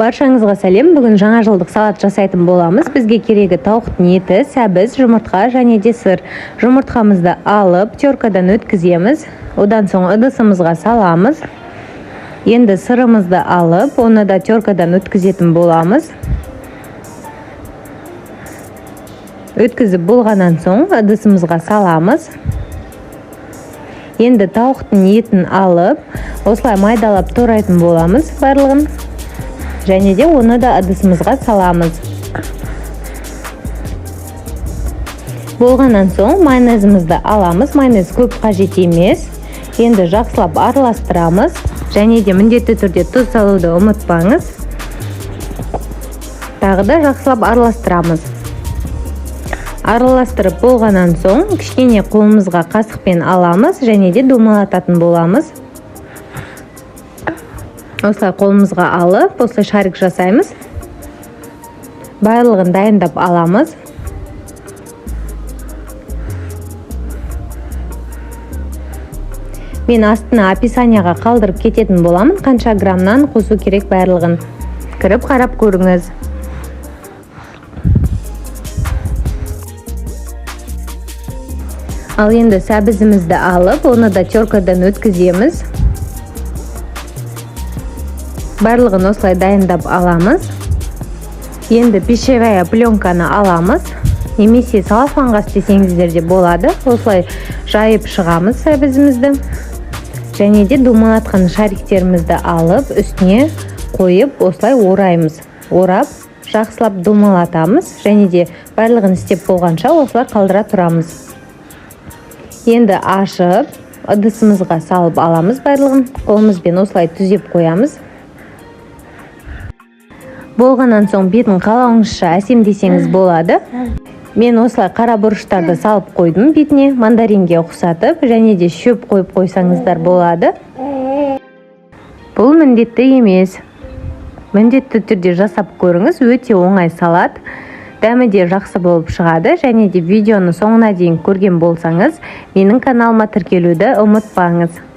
Баршаңызға сәлем. Бүгін жаңа жылдық салат жасайтын боламыз. Бізге керегі тауықтың еті, сәбіз, жұмыртқа және де сыр. Жұмыртқамызды алып, теркадан өткіземіз. Одан соң ыдысымызға саламыз. Енді сырымызды алып, оны да теркадан өткізетін боламыз. Өткізіп болғаннан соң ыдысымызға саламыз. Енді тауықтың етін алып, осылай майдалап турайтын боламыз барлығын. Және де оны да ыдысымызға саламыз. Болғаннан соң майонезімізді аламыз. Майонез көп қажет емес. Енді жақсылап араластырамыз. Және де міндетті түрде тұз салуды ұмытпаңыз. Тағы да жақсылап араластырамыз. Араластырып болғаннан соң кішкене қолымызға қасықпен аламыз және де домалататын боламыз. Осылай қолымызға алып, осылай шарик жасаймыз. Барлығын дайындап аламыз. Мен астына описанияға қалдырып кететін боламын. Қанша граммнан қосу керек барлығын. Кіріп қарап көріңіз. Ал енді сәбізімізді алып, оны да теркадан өткіземіз. Барлығын осылай дайындап аламыз. Енді пищевая пленканы аламыз. Немесе салфанға істесеңіздер де болады. Осылай жайып шығамыз сәбізімізді. Және де домалатқан шариктерімізді алып, үстіне қойып, осылай ораймыз. Орап, жақсылап домалатамыз. Және де барлығын істеп болғанша осылай қалдыра тұрамыз. Енді ашып, ыдысымызға салып аламыз барлығын. Қолымызбен осылай түзеп қоямыз. Болғаннан соң бетін қалауыңызша әсемдесеңіз болады. Мен осылай қара бұрыштарды салып қойдым бетіне, мандаринге ұқсатып, және де шөп қойып қойсаңыздар болады. Бұл міндетті емес. Міндетті түрде жасап көріңіз, өте оңай салат. Дәмі де жақсы болып шығады, және де видеоны соңына дейін көрген болсаңыз, менің каналыма тіркелуді ұмытпаңыз.